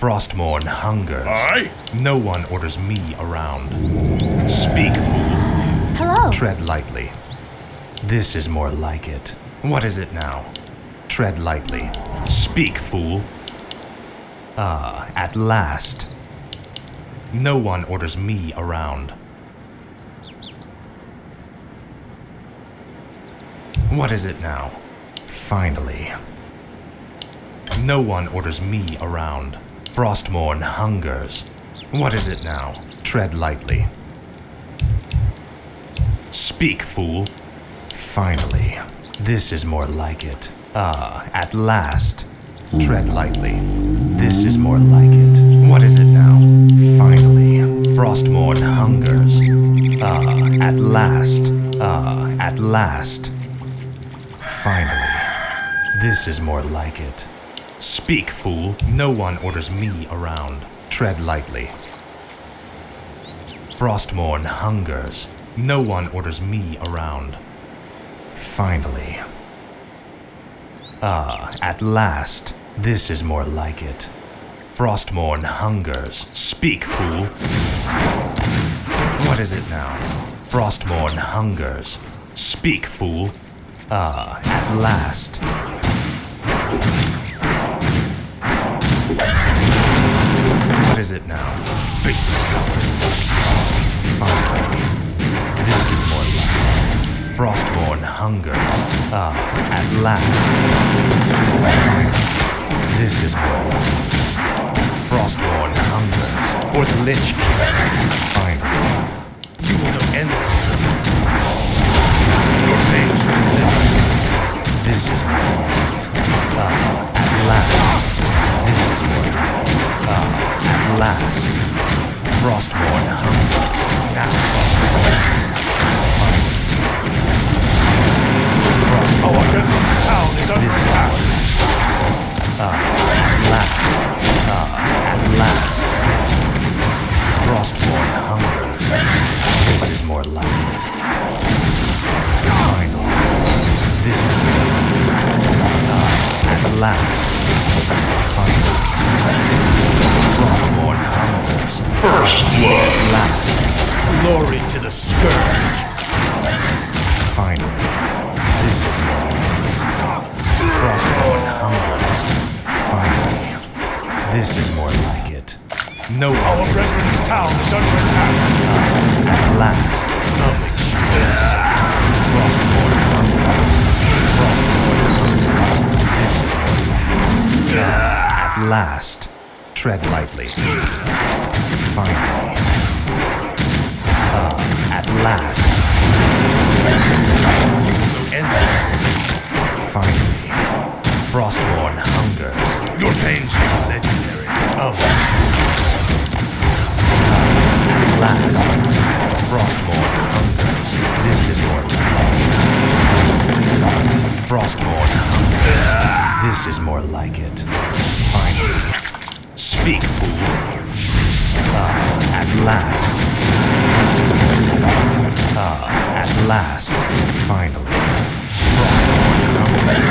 Frostmourne hungers. Aye? No one orders me around. Speak, fool. Hello. Tread lightly. This is more like it. What is it now? Tread lightly. Speak, fool. Ah, at last. No one orders me around. What is it now? Finally. No one orders me around. Frostmourne hungers. What is it now? Tread lightly. Speak, fool. Finally. This is more like it. Ah, at last. Tread lightly. This is more like it. What is it now? Finally. Frostmourne hungers. Ah, at last. Ah, at last. Finally. This is more like it. Speak, fool. No one orders me around. Tread lightly. Frostmourne hungers. No one orders me around. Finally. Ah, at last. This is more like it. Frostmourne hungers. Speak, fool. What is it now? Frostmourne hungers. Speak, fool. Ah, at last. What is it now? Faithless coward. Finally. This is more like it. Frostmourne hungers. Ah, at last. Finally. This is more like it. Frostmourne hungers. For the Lich King. Finally. You will know endless. Your pains will live. This is more like it. Ah, at last. This is more like it. Ah, at last. Frostmourne hungers. Now Frostmourne. Our Redwood town is under This is attack. more like it. Ah, at last. Ah, at last. Frostmourne hungers. This is more like it. Finally. This is more like it. Ah, at last. Finally. Frostmourne hungers. First blood. At last. Glory to the scourge. Finally. This is more like it. Frostmourne hungers. Finally. This is more like it. No one Our Redwood town is under attack. at last. Knowledge. Frostmourne hungers. Frostmourne hungers. This is more like it. At last. Tread lightly. Finally. At last. This is more like it. Endless. Finally. Frostmourne hungers. Your pains are legendary. At last. Frostmourne hungers. This is more like it. Frostmourne hungers. This is more like it. Finally. Speak, fool. At last. This is more like it. At last. Finally. Frostmourne hungers.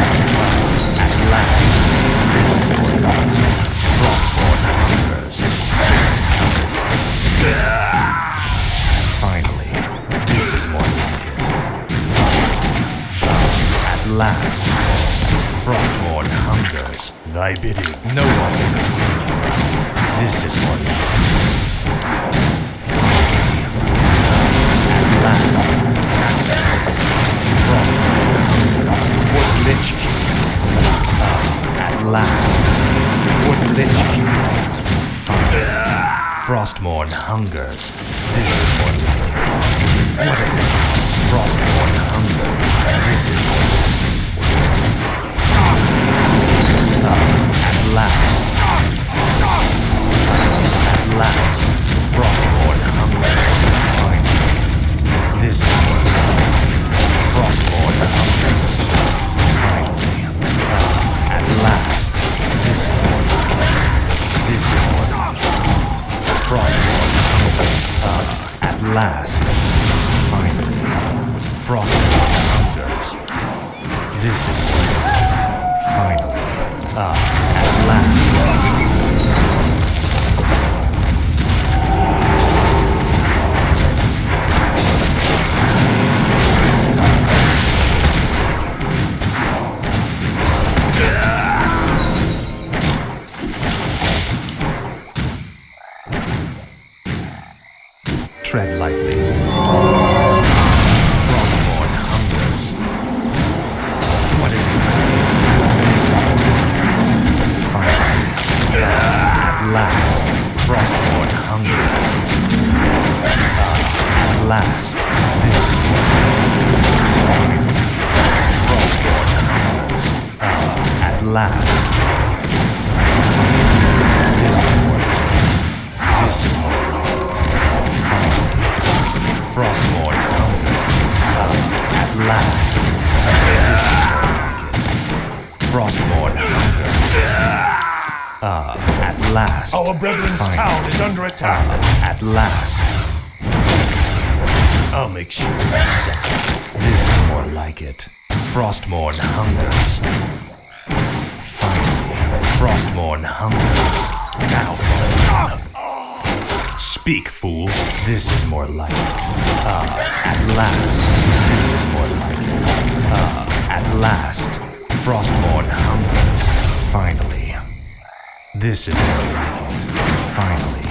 At last. This is more like it. Frostmourne hungers. Finally. This is more like it. At last. Frostmourne hungers. Thy bidding. No one orders me. This is more like it. At last. Frostmourne hungers. For the Lich King. At last. For the Lich King. Finally. Frostmourne hungers. This is more like it. What is it? Frostmourne hungers. This is more like it. At last. At last. Frostmourne hungers. Finally. This is more like it. Frostmourne hungers. Finally. At last. This is more like it. This is more like it. Frostmourne hungers. At last. Finally. Frostmourne hungers. This is more like it. Finally. At last. Tread lightly. Frostborn hungers. What is it? This is finally. At last. Frostborn hungers. At last. This is Frostborn hungers. At last. This is more. This is more. Frostborn hungers. At last. This is more like it. Frostborn hungers. At last. Our brethren's town is under attack. At last. I'll make sure that's set. This is more like it. Frostborn hungers. Finally. Frostborn hungers. Now, Frostborn. Speak, fool. This is more like it. At last. This is more like it. At last. Frostborn hungers. Finally. This is more like it. Finally.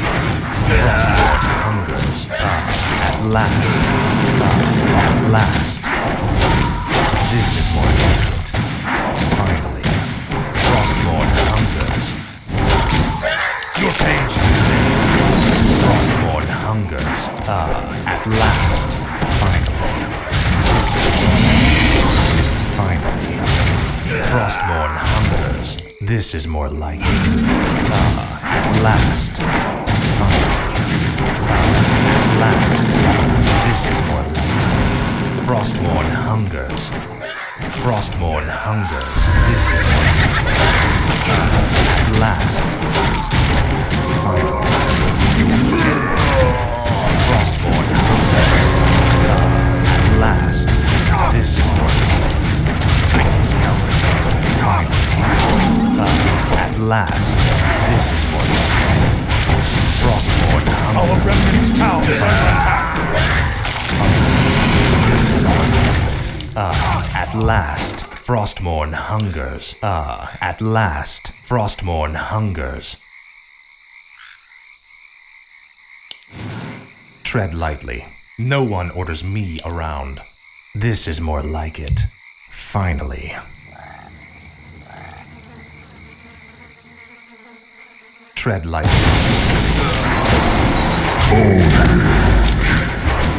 Frostborn hungers. At last. At last. This is more like it. Finally. Frostborn hungers. Your pain shall be Frostborn hungers. At last. Finally. This is finally. Frostborn hungers. This is more like it. At last. Finally. At last. This is more like it. Frostborn hungers. Frostborn hungers. This is more like it. At last. Finally. Frostborn hungers. At last. This is more like it. At last. This is more like it. Frostborn Our hungers. brethren's town is under attack. This is more like it. At last. Frostborn hungers. At last. Frostborn hungers. Tread lightly. No one orders me around. This is more like it. Finally. Tread lightly.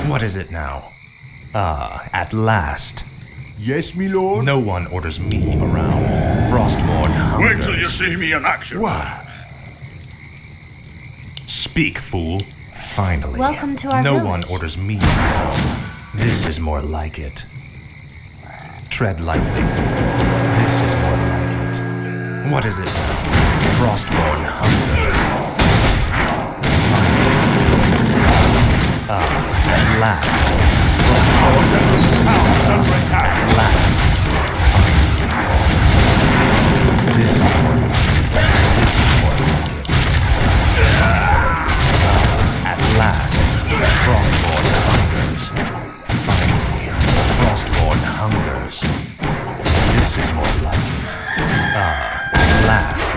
What is it now? At last. Yes, my lord? No one orders me around. Frostborn hungers. Wait till you see me in action. Why? Speak, fool. Finally. Welcome to our No village. one orders me around. This is more like it. Tread lightly. This is more like it. What is it now? Frostborn hungers. At last. Our brethren's town is under attack. At last. This is more like it. This is more like it. At last. Frostborn hungers. Finally. Frostborn hungers. This is more like it. At last.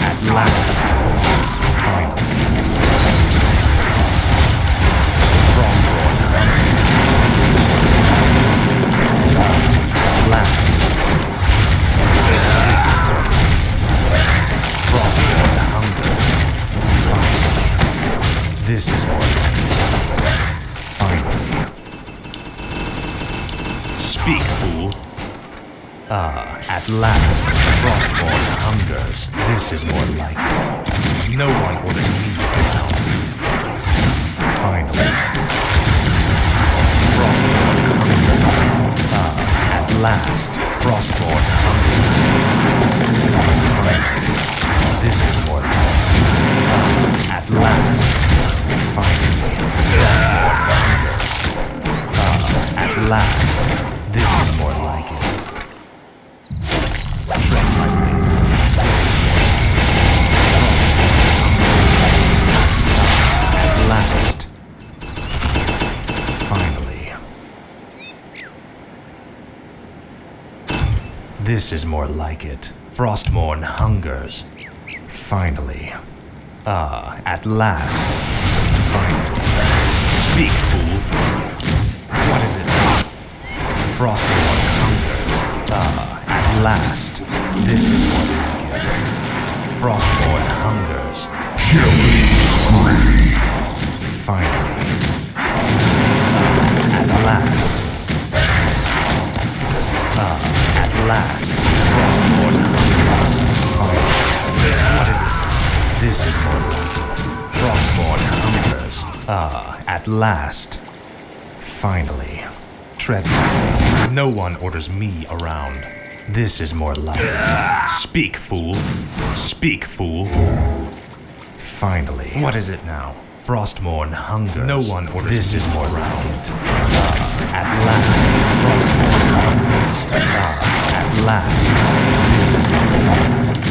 At last. Finally. Frostborn hungers. This is more like it. At last. This is more like it. Frostborn hungers. Finally. This is more like it. Finally. Speak, fool. At last. Frostborn hungers. This is more like it. No one orders me around. Finally. Frostborn hungers. At last. Frostborn hungers. Finally. This is more like it. At last. Finally. Frostborn hungers. At last. This is more like it. Tread lightly. This is more like it. Frostborn hungers. At last. Finally. This is more like it. Frostborn hungers. Finally. At last. Finally. Speak, fool. What is it? Frostborn hungers. At last. This is more like it. Frostborn hungers. Finally. At last. At last. Frostborn hungers. Finally. What is it? This is more like it. Frostborn hungers. At last. Finally. Tread lightly. No one orders me around. This is more like it. Speak, fool. Speak, fool. Finally. What is it now? Frostborn hungers. No one orders this me is more around. Like it. At last. Frostborn hungers. At last. This is more like it.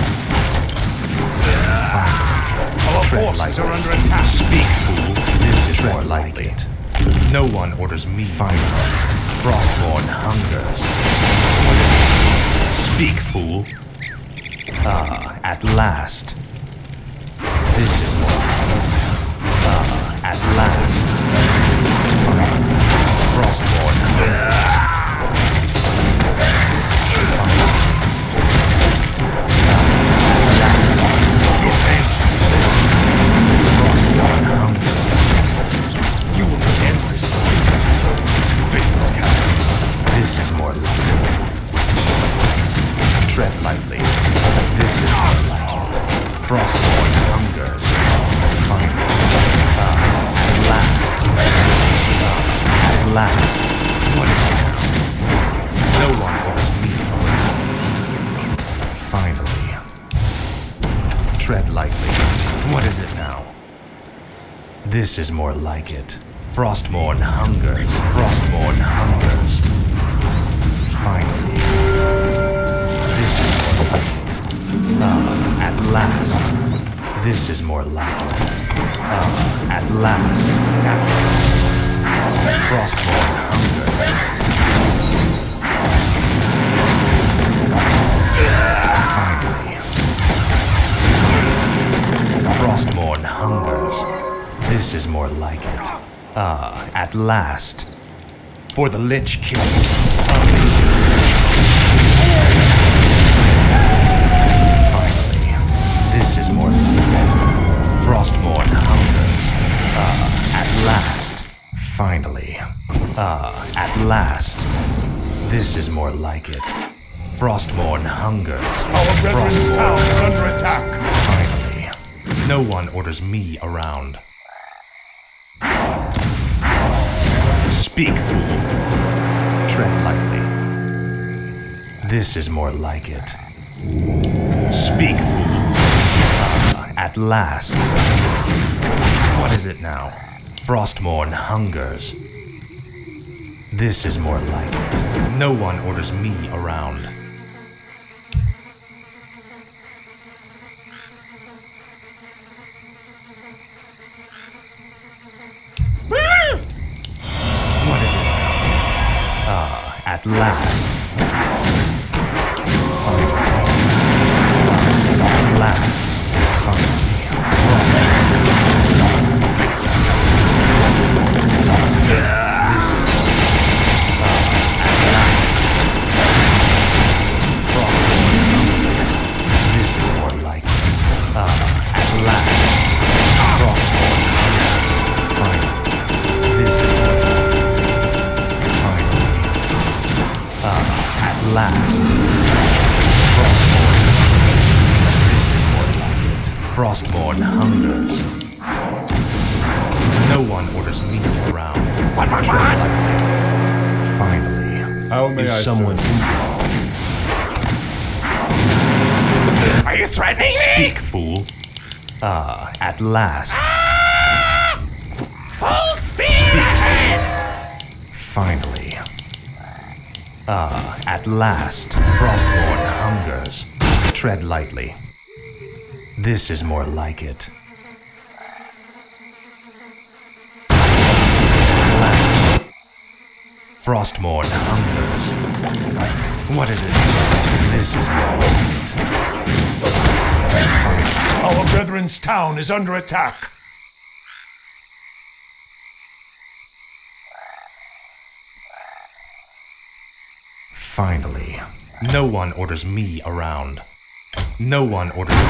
Our forces are under attack. Speak, fool. This is more like it. No one orders me. Finally. Frostborn hungers. Speak, fool. At last. This is more like it. At last. Frostborn hungers. Frostborn hungers. You will end this fight. Faithless coward. This is more like it. Tread lightly. This is more like it. Frostborn hungers. Finally. At last. At last. What is it now? No one orders me around. Finally. Tread lightly. What is it now? This is more like it. Frostborn hungers. Frostborn hungers. Finally. This is more like it. At last. This is more like it. At last. Frostborn hungers. Finally. Frostborn hungers. This is more like it. At last. For the Lich King. Finally. This is more like it. Frostborn hungers. At last. Finally. At last. This is more like it. Frostborn hungers. Our brethren's town is under attack. Finally. No one orders me around. Speak, fool. Tread lightly. This is more like it. Speak, fool. At last. What is it now? Frostborn hungers. This is more like it. No one orders me around. What is it now? At last. Finally. At last. Finally. This is more like it. This is more like it. At last. Frostborn hungers. This is more like it. At last. Frostborn hungers. Finally. This is more like it. Finally. At last. Frostborn hungers. This is more like it. Frostborn hungers. No one orders me around. What? Finally. How may Is I someone serve? Are you threatening me? Speak, fool. At last. Full speed ahead! Finally. At last. Frostborn hungers. Tread lightly. This is more like it. At last. Frostborn hungers. What is it? This is more like it. Finally. Our brethren's town is under attack. Finally, no one orders me around. No one orders me.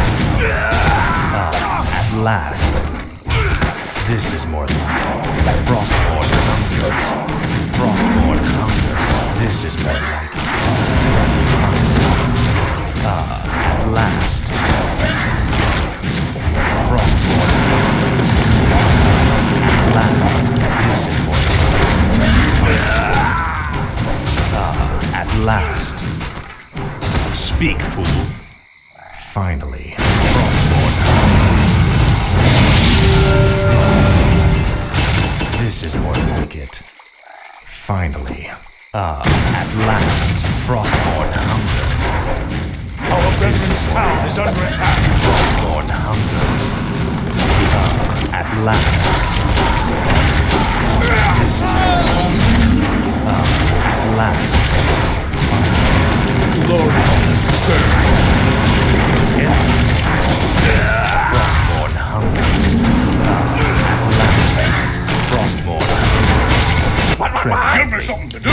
At last. This is more like it. Frostborn hungers. Frostborn hungers. This is more like it. At last. Frostborn hungers. At last. This is more like it. At last. Speak, fool. Finally. Frostborn hungers. This is more like it. Finally. At last. Frostborn hungers. Our brethren's town is under attack. Frostborn hungers. At last. This is more like it. At last. Glory of the Scourge. Frostborn hungers. At last. Frostborn hungers. What? Give me something to do.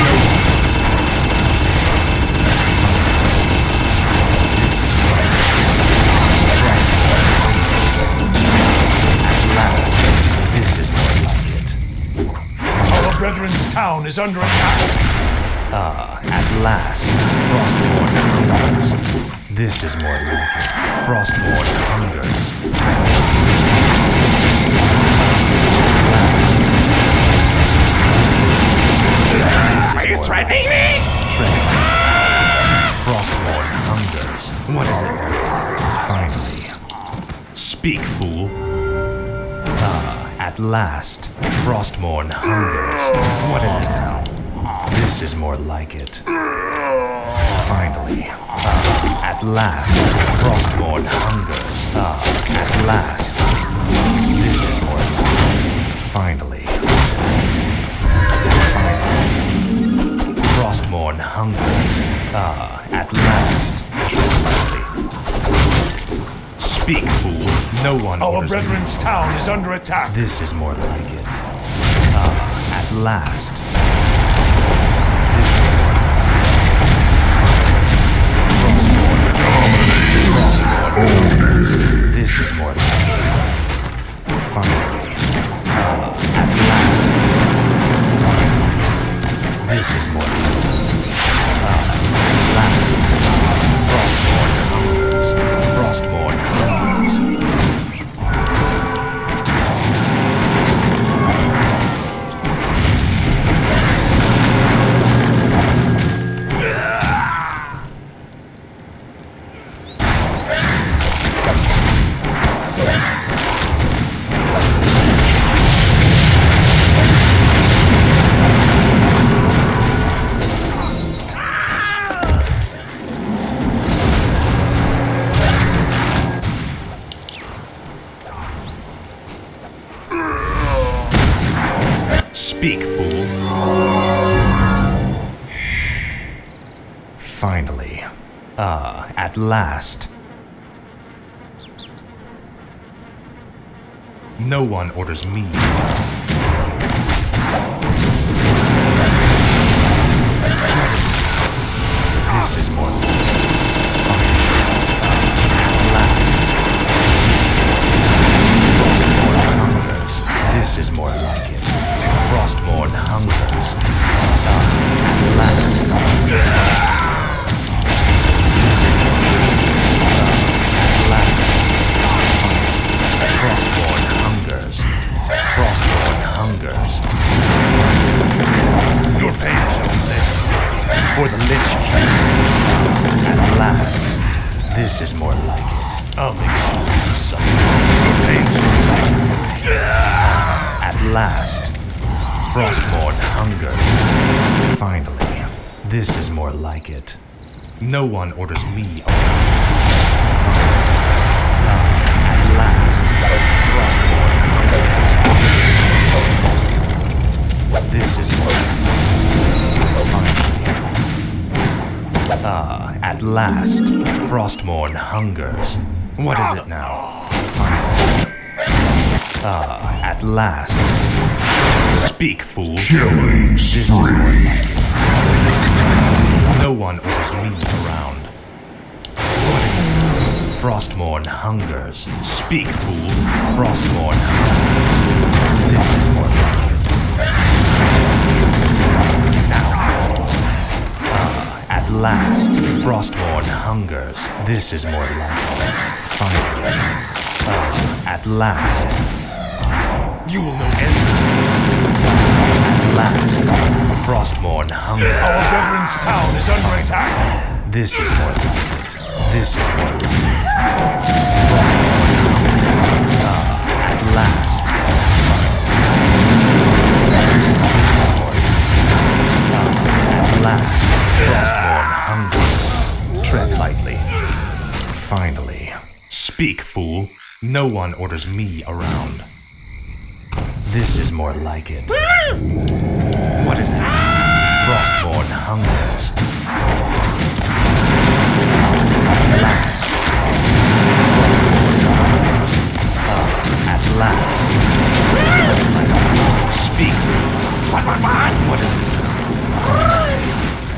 This is right. Frostborn hungers. At last. This is more like it. Our brethren's town is under attack. At last. Frostborn hungers. This is more like it. Frostborn hungers. Are you threatening me? Frostborn hungers. What is it? Finally. Speak, fool. At last. Frostborn hungers. What is it now? This is more like it. Finally. At last. Frostborn hungers. At last. This is more like it. Finally. Frostborn hungers. At last. Speak, fool. No one Our orders brethren's me. town is under attack. This is more like it. At last. This is more like it. Finally. At last. This is more like it. At last. Frostborn hungers. Frostborn hungers. Speak, fool. Finally. At last. No one orders me. This is more like it. Frostborn hungers. This is more like it. Frostborn hungers. At last. This is more like it. At last. Frostborn hungers. Frostborn hungers. Your pain shall be laid For the Lich King. At last. This is more like it. I'll make sure you suffer. Your pain shall be laid. At last. Frostborn hungers. Finally. This is more like it. No one orders me around. At last. Frostborn hungers. This is more like it. Finally. At last. Frostborn hungers. What is it now? Finally. At last. Speak, fool. Killing This is more like it. No No one orders me around. What is it? Frostmourne hungers. Speak, fool. Frostmourne hungers. This is more like it. Now. At last, Frostmourne hungers. This is more like it. Finally. At last. You will know end. At last, Frostmourne hungers. Our brethren's town is under attack. This is more like it. This is more like it. Frostmourne hungers. At last. This is more like it. At last, Frostmourne hungers. Tread lightly. Finally. Speak, fool. No one orders me around. This is more like it. What is it? Frostmourne hungers. At last. Frostmourne hungers. At last. Speak. What is it?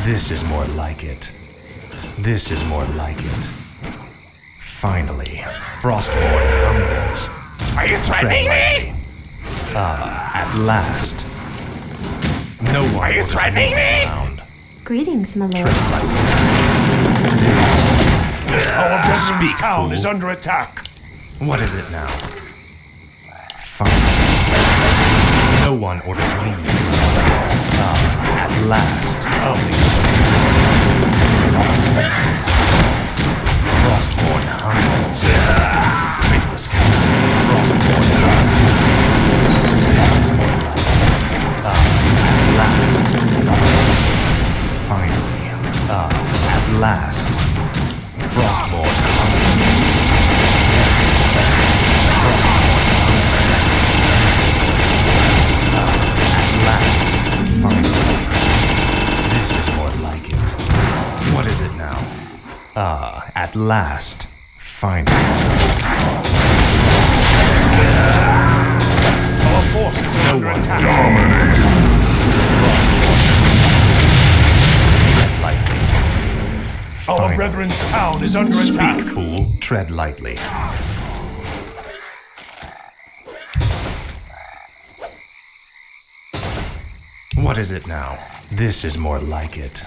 This is more like it. This is more like it. Finally, Frostmourne hungers. Are you threatening me? At last. No one Are you orders threatening me? around. Greetings, my lord. Tread lightly. This Our brethren's Speak, town fool. is under attack. What is it now? Finally. No one orders me around. At last. Frostmourne hungers. Faithless coward. Frostmourne hungers. This is more like it. At last. Finally. At last. Frostmourne hungers. This is more like it. Frostmourne hungers. This is more like it. At last. Finally. This is more like it. What is it now? At last. Finally. Our forces are under attack. Tread lightly. Our Finally. brethren's town is under attack. Speak, fool. Tread lightly. What is it now? This is more like it.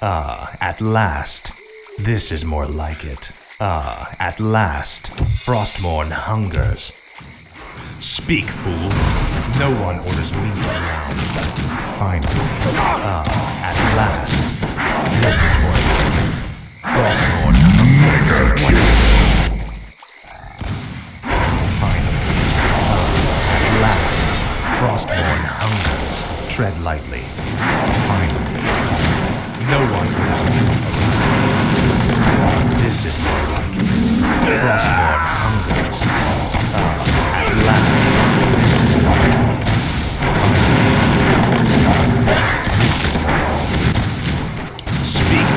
At last. This is more like it. At last. Frostmourne hungers. Speak, fool. No one orders me around. Finally. At last. This is more like it. Frostmourne hungers. What is it? Finally. At last. Frostmourne hungers. Tread lightly. Finally. No one orders me around. This is more like it. Frostmourne hungers. At last. This is more like it. This is more like it. Speak.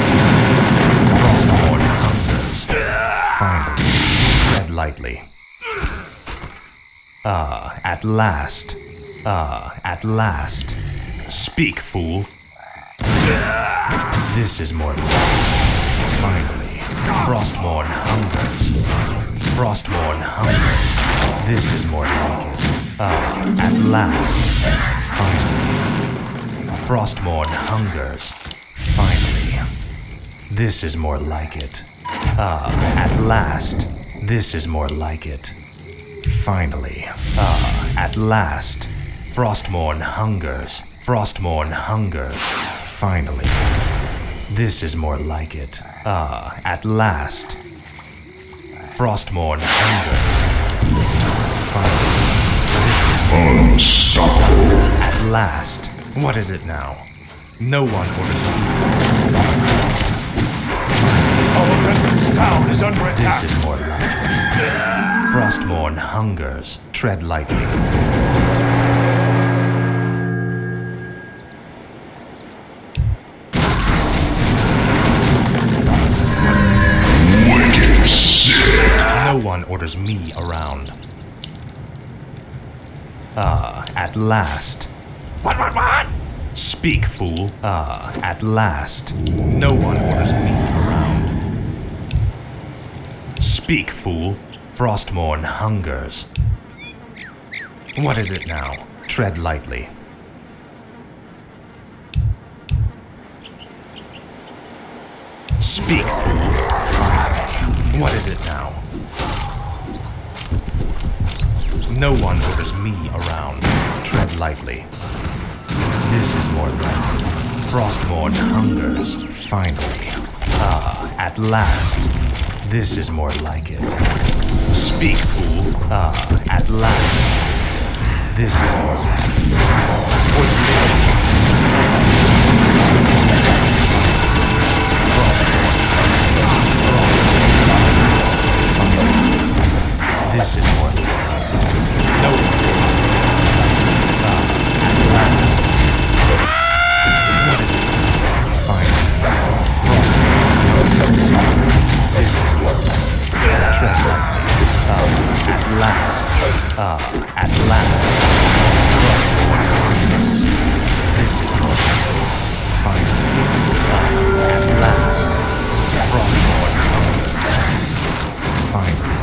Frostmourne hungers. Finally. Tread lightly. At last. At last. Speak, fool. This is more like it. Finally. Frostmourne hungers. Frostmourne hungers. This is more like it. At last. Finally. Frostmourne hungers. Finally. This is more like it. At last. This is more like it. Finally. At last. Frostmourne hungers. Frostmourne hungers. Finally. This is more like it. At last. Frostmourne hungers. Finally. This is Unstoppable. at last. What is it now? No one orders me. Our brethren's town is under This attack. is more like it. Frostmourne hungers. Tread lightly. Wicked sick. No one orders me around. At last. What? Speak, fool. Ah, at last. No one orders me around. Speak, fool. Frostmourne hungers. What is it now? Tread lightly. Speak, fool. What is it now? No one orders me around. Tread lightly. This is more like it. Frostmourne hungers. Finally. Ah, at last. This is more like it. Speak, fool. Ah, at last. This is more like it. For the This is more like it. No one. At last. What is it? Finally. This is more like it. Tread lightly. At last. At last. This is more like it. Finally. At last. Frostmourne. Finally.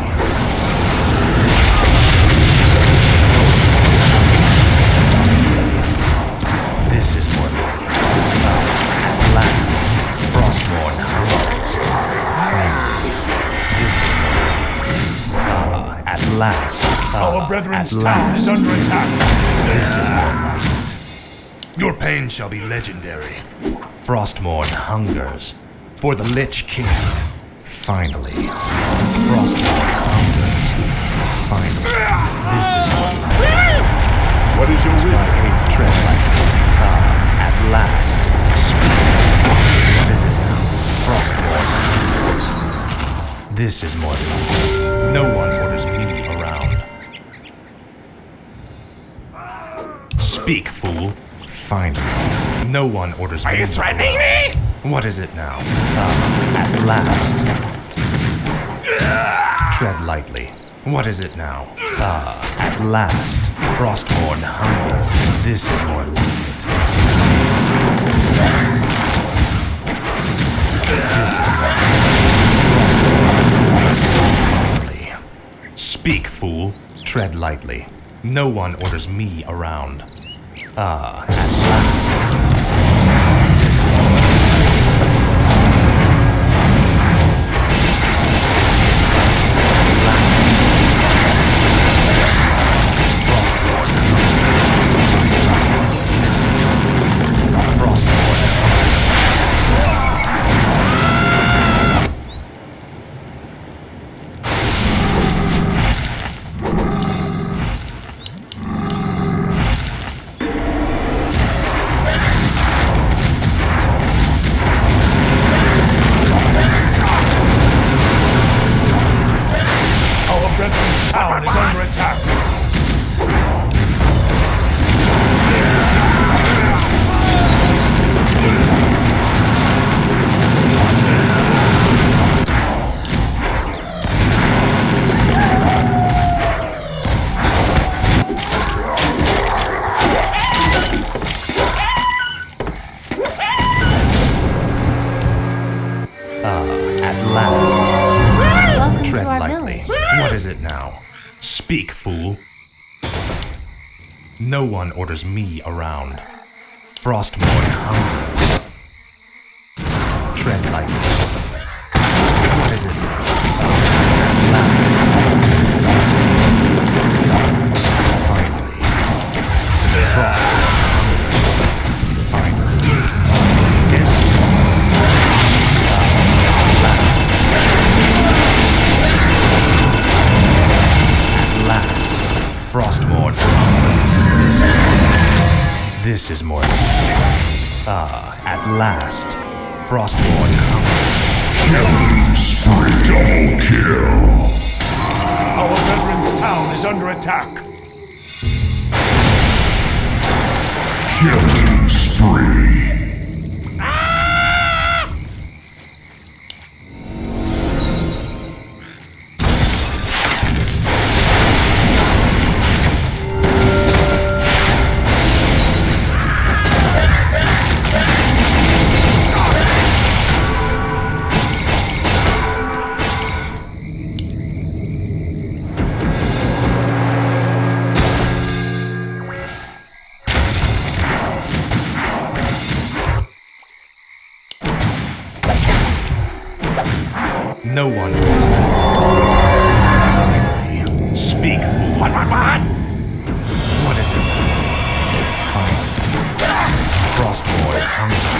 This is more like it. At last. Frostmourne howls. Finally. This is more like it. At last. Our brethren's at town is last. under attack. This is more like it. Your pain shall be legendary. Frostmourne hungers for the Lich King. Finally. Frostmourne hungers. Finally. This is more like it. What is your My will? aid tread like it. At last. Speak. What is it now? Frostmourne hungers. This is more like it. No one orders me around. Speak, fool. Finally. No one orders me. Are you threatening me? What is it now? At last. Tread lightly. What is it now? At last. Frostmourne hungers. This is more like it. This is more like it. Finally. Speak, fool. Tread lightly. No one orders me around. At last. This is more like Our brethren's town is under attack. at last. Welcome Tread to our lightly. village. What is it now? Speak, fool. No one orders me around. Frostmourne hungers. Tread lightly. What is it now? At last. This is finally. Frostmourne hungers. Finally. At last. Frostmourne hungers. This is more like it. At last. Frostmourne hungers. Killing spree. Double kill. Our brethren's town is under attack. Killing spree. No one orders me. Finally. Speak, fool. What? What is it? Finally. Frostborn hunger.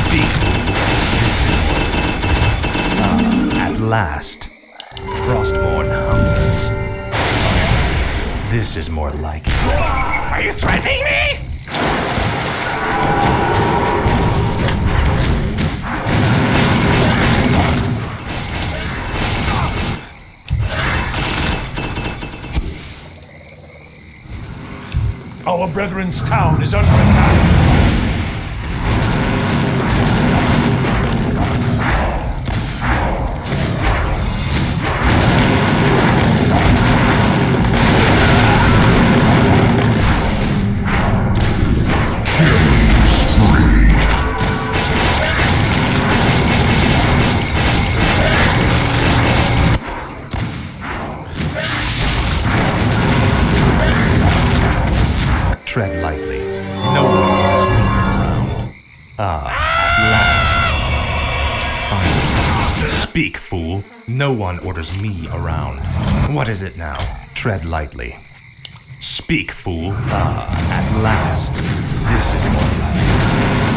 Speak, fool. This is at last. Frostborn hungers. Finally. This is more like it. Are you threatening me? Our brethren's town is under attack. Tread lightly. No one wants me around. At last. Finally. Speak, fool. No one orders me around. What is it now? Tread lightly. Speak, fool. At last. This is more like it.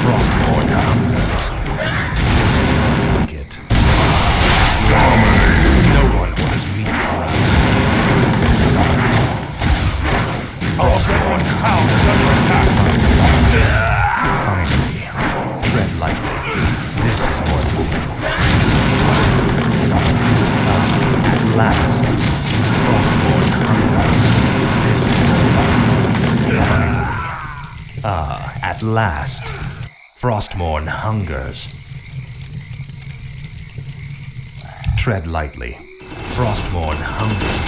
Frostborn hungers. This is more like it. No one orders me around. Our brethren's town is under attack. Finally. Tread lightly. This is more like it. At last. Frostborn hungers. This is more like it. Finally. At last. Frostborn hungers. Tread lightly. Frostborn hungers.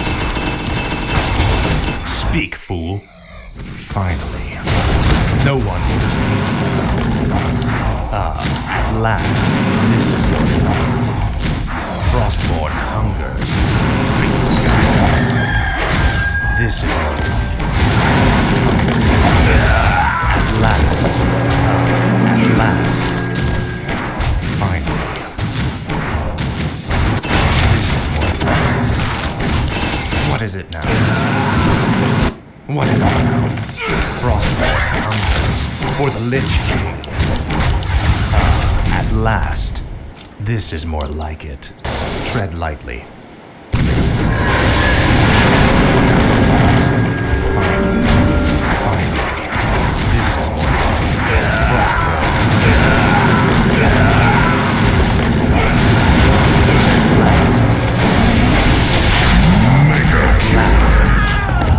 Speak, fool. Finally. No one orders me. At last. This is more like it. Frostborn hungers. This is more like it. At last. At last. Finally. This is more like it. What is it now? What is it now? Frostborn hungers for the Lich King. At last. This is more like it. Tread lightly. Finally. This is more like it. Frostborn. Last.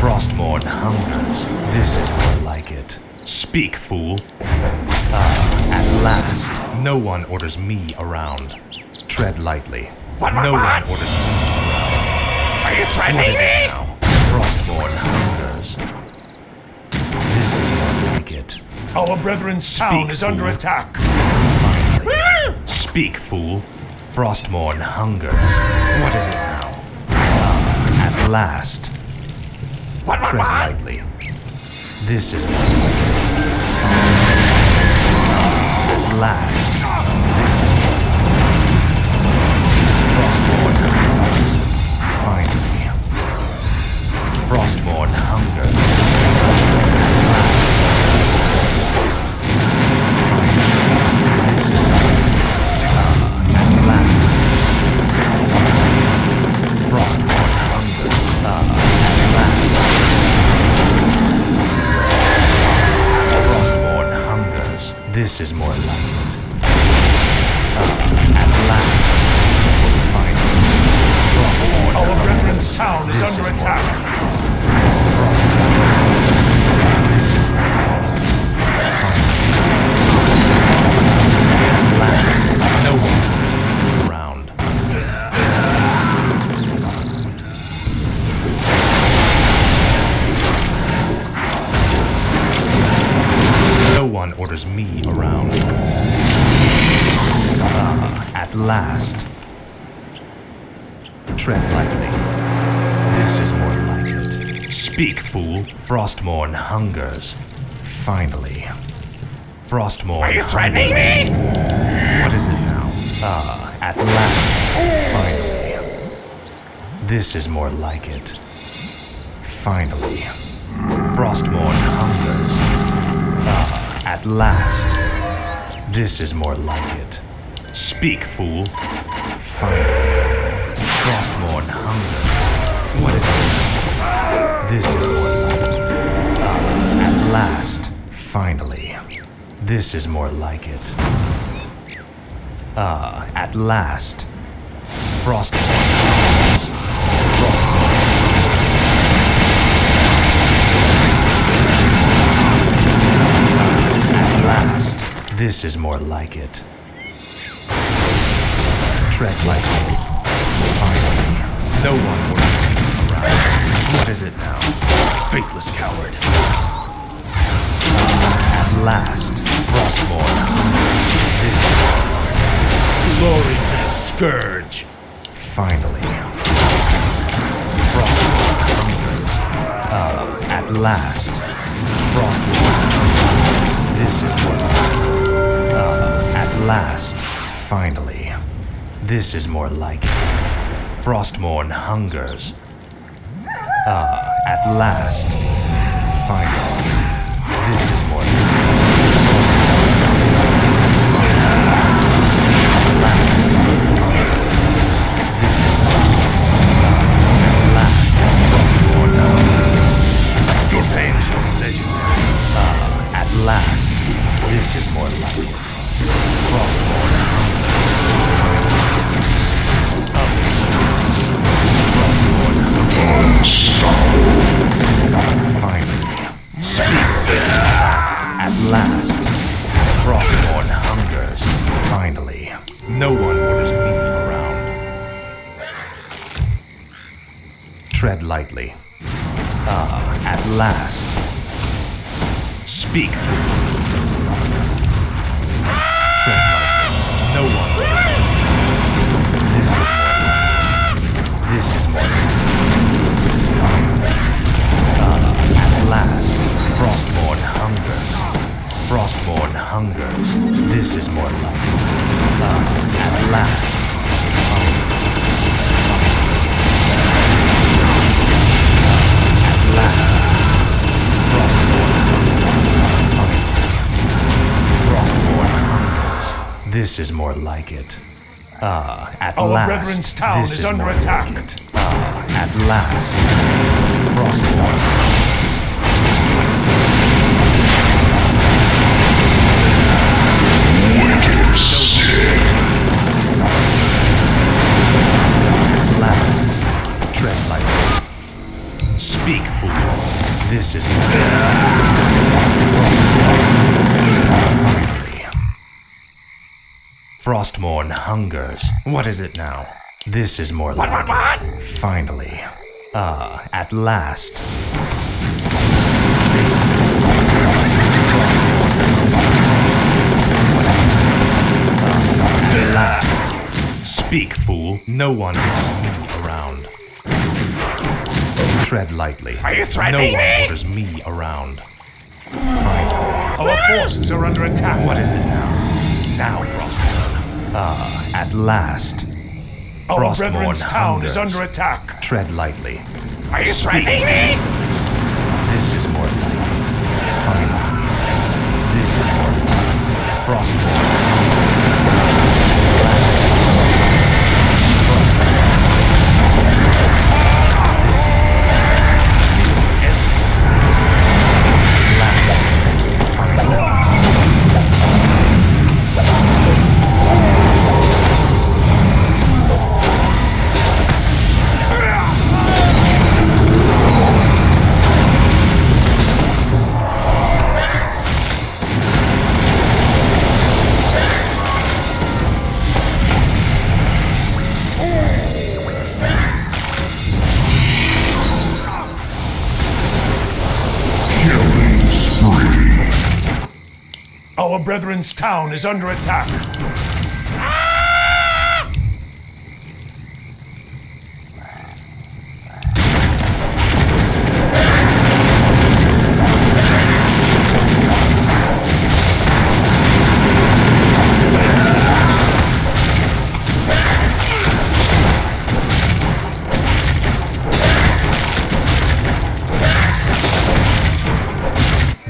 Frostborn hungers. This is more like it. Speak, fool. At last. No one orders me around. Tread lightly. No one orders me around. Are you What threatening is it me? now? Frostborn hungers. This is more like it. Our brethren's town is under fool. attack. Finally. Speak, fool. Frostborn hungers. What is it now? At last. Tread lightly. This is more like it. At last. This is more like it. Frostborn hungers. Finally. Frostborn hungers. This is more like it. Finally. This is more like it. At last. Frostborn hungers. At last. Frostborn hungers. This is more like it. At last. Finally. Frostborn Our hungers. brethren's town is This under more attack. like it. Frostborn hungers. This is more like it. Finally. At last. No one orders me around. No one orders me around. At last. Tread lightly. This is more like it. Speak, fool. Frostborn hungers. Finally. Frostborn Are you threatening hungers. me? What is it now? At last. This is more like it. Finally, Frostmourne hungers. Ah, at last. This is more like it. Speak, fool. Finally, Frostmourne hungers. What is it? This is more like it. Ah, at last. Finally, this is more like it. Ah, at last. Frostmourne hungers. Frostmourne. At last, this is more like it. Tread lightly. Finally, no one will be around. What is it now? Faithless coward. At last, Frostmourne. This is Glory to the Scourge. finally. Frostmourne hungers. At last, Frostmourne hungers. This is more like it. At last, finally. This is more like it. Frostmourne hungers. At last, finally. This is more like it. At last, this is more like it. At last, Frostmourne hungers. Your pain shall be legendary. At last, this is more like it. Frostmourne finally. Speak. At last, Frostmourne hungers. Finally, no one orders me around. Tread lightly. At last. Speak. Tread lightly. No one orders me. This is more like it. This is more like it. Finally. At last, Frostmourne hungers. Frostmourne hungers. This is more like it. At last. At last. Frostmourne hungers. Frostmourne hungers. This is more like it. At Our last. brethren's town This is under more attack. like it. At last. Frostmourne. At last. Tread lightly. Speak, fool. This is more. Finally. Frostmourne hungers. What is it now? This is more like What? Finally. At last. At last. Speak, fool. No one orders me around. Tread lightly. Are you No threatening one me? orders me around. Finally. Our forces are under attack. What is it now? Now, Frostmourne. At last. Our Frostmourne brethren's town is hungers. under attack. Tread lightly. Are you Speak. threatening me? This is more like it. Finally. This is more like it. Frostmourne. This is more like it. Last. Finally. Our brethren's town is under attack.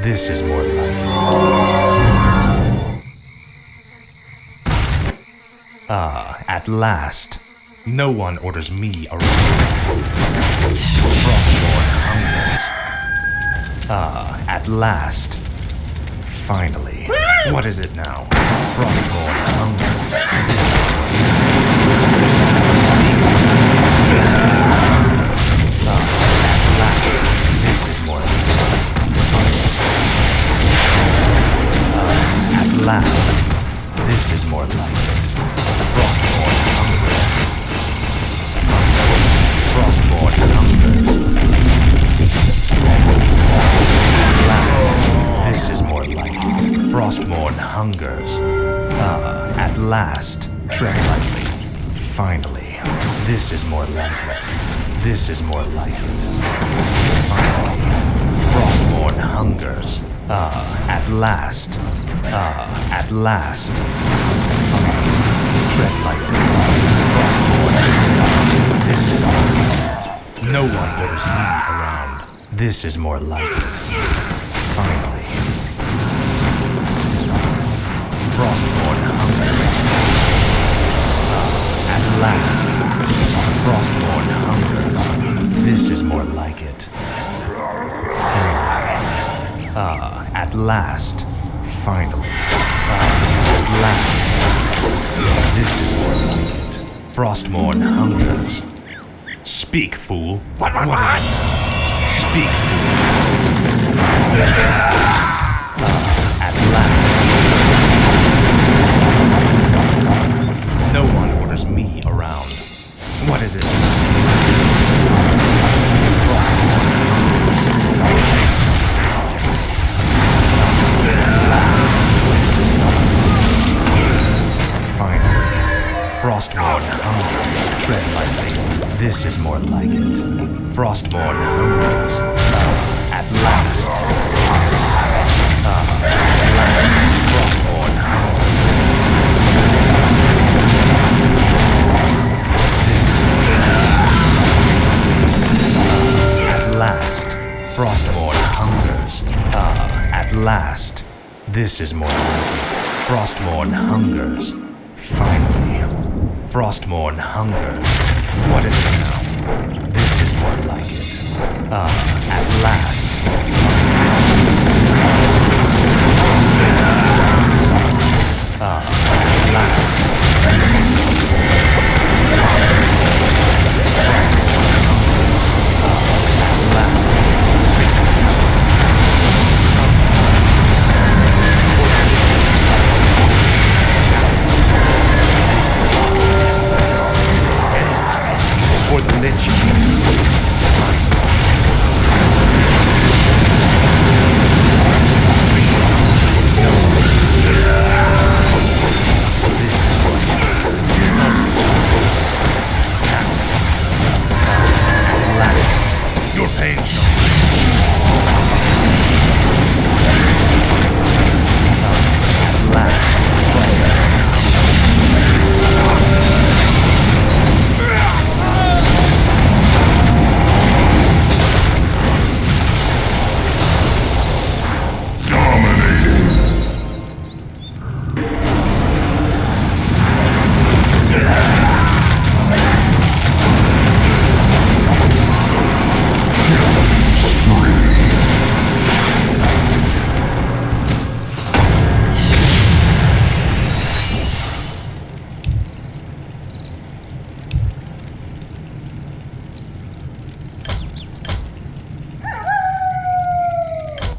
This is more like it. Ah, at last. No one orders me around. Frostborn hungers. Ah, at last. Finally. What is it now? Frostborn hungers. This is more like it. At last. This is more like it. Frostborn hungers. Frostborn hungers. At last. This is more like it. Frostborn hungers. At last. Tread lightly. Finally. This is more like it. This is more like it. Finally. Frostborn hungers. At last. At last. Tread lightly. Frostborn hungers. This is more like it. No one orders me around. This is more like it. Finally. Frostborn hungers. At last. Frostborn hungers. This is more like it. Finally. At last. Finally. At last. This is more like it. Frostborn hungers. Speak, fool. What is it? Speak, fool. At last. No one orders me around. What is it? Frostborn Finally. Frostborn hungers. Tread lightly. This is more like it. Frostborn hungers. At last. At last. Frostborn hungers. At last. Frostborn hungers. At last. This is more like it. Frostborn hungers. Finally. Frostborn hungers. What is it now? This is more like it. At last.